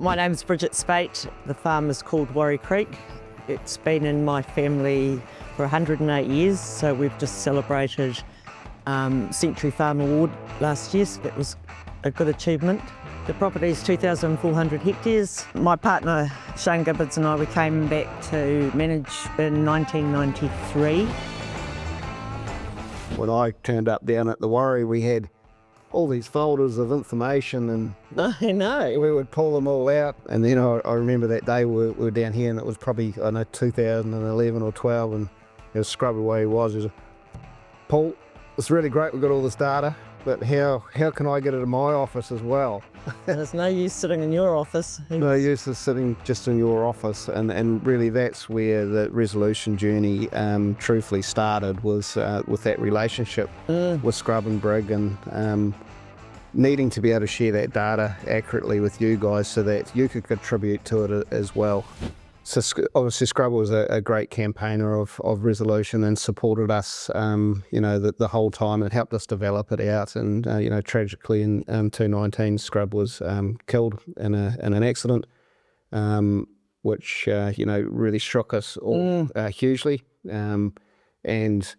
My name's Bridget Speight. The farm is called Whare Creek. It's been in my family for 108 years, so we've just celebrated Century Farm Award last year, so that was a good achievement. The property is 2,400 hectares. My partner, Shane Gibbons, and I, we came back to manage in 1993. When I turned up down at the Whare, we had all these folders of information, and I know. we would pull them all out. And then I remember that day we were down here, and it was probably, 2011 or 12, and it was scrubbed away he was. He was Paul, it's really great we've got all this data, but how can I get it in my office as well? There's no use sitting in your office. No use of sitting just in your office, and really that's where the resolution journey truthfully started, was with that relationship with Scrub and Brig, and needing to be able to share that data accurately with you guys so that you could contribute to it as well. So obviously Scrub was a great campaigner of resolution and supported us, the whole time, and helped us develop it out. And tragically in 2019, Scrub was killed in an accident, which really shook us all hugely. And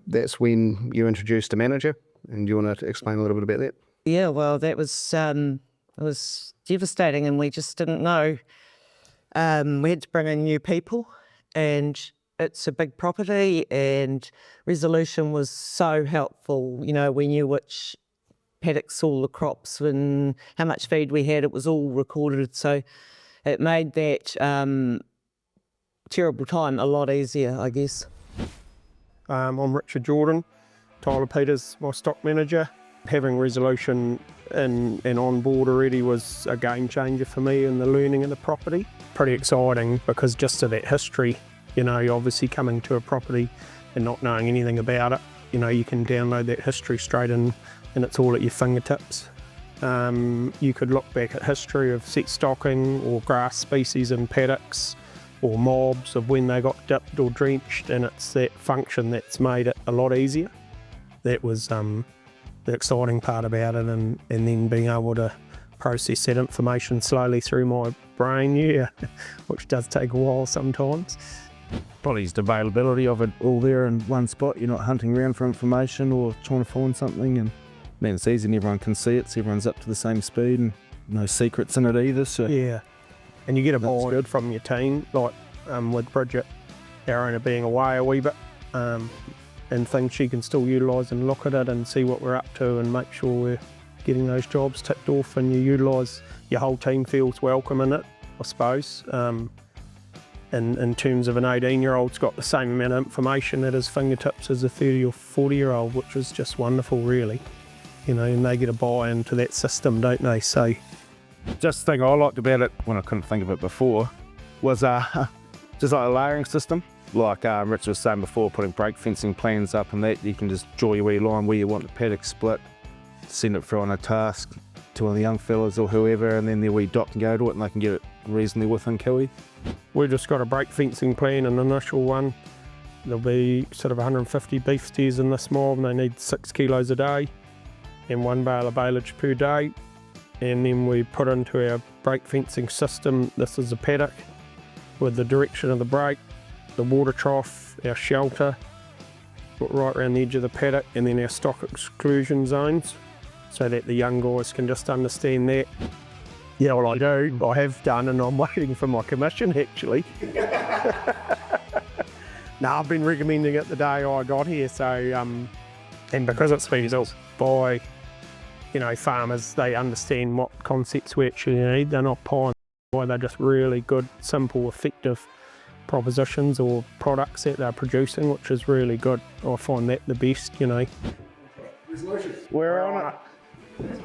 that's when you introduced a manager. And do you want to explain a little bit about that? Yeah, well, that was it was devastating, and we just didn't know. We had to bring in new people, and it's a big property, and resolution was so helpful. We knew which paddocks, all the crops, and how much feed we had. It was all recorded, so it made that terrible time a lot easier, I guess. I'm Richard Jordan. Tyler Peters, my stock manager. Having resolution and on board already was a game changer for me in the learning of the property. Pretty exciting, because just of that history, obviously coming to a property and not knowing anything about it, you can download that history straight in, and it's all at your fingertips. You could look back at history of set stocking or grass species in paddocks, or mobs of when they got dipped or drenched, and it's that function that's made it a lot easier. That was the exciting part about it, and then being able to process that information slowly through my brain, which does take a while sometimes. Probably just availability of it all there in one spot. You're not hunting around for information or trying to find something, and then it's easy and everyone can see it, so everyone's up to the same speed and no secrets in it either. So yeah, and you get a buy-in from your team, like with Bridget, our owner, being away a wee bit, and things she can still utilise and look at it and see what we're up to and make sure we're getting those jobs ticked off, and you utilise, your whole team feels welcome in it, I suppose. In terms of an 18-year-old's got the same amount of information at his fingertips as a 30 or 40-year-old, which is just wonderful, really. And they get a buy into that system, don't they? So, just the thing I liked about it, when I couldn't think of it before, was just like a layering system. Like Richard was saying before, putting break fencing plans up, and that you can just draw your wee line where you want the paddock split, send it through on a task to one of the young fellas or whoever, and then their wee dot can go to it and they can get it reasonably within kiwi. We've just got a break fencing plan, an initial one. There'll be sort of 150 beef steers in this mob, and they need 6 kilos a day and 1 bale of baleage per day. And then we put into our break fencing system, this is a paddock with the direction of the break, the water trough, our shelter, right around the edge of the paddock, and then our stock exclusion zones, so that the young guys can just understand that. Yeah, well, I have done, and I'm waiting for my commission, actually. No, I've been recommending it the day I got here, so, and because it's feasible by, farmers, they understand what concepts we actually need. They're not pie, they're just really good, simple, effective propositions or products that they're producing, which is really good. I find that the best, We're on it.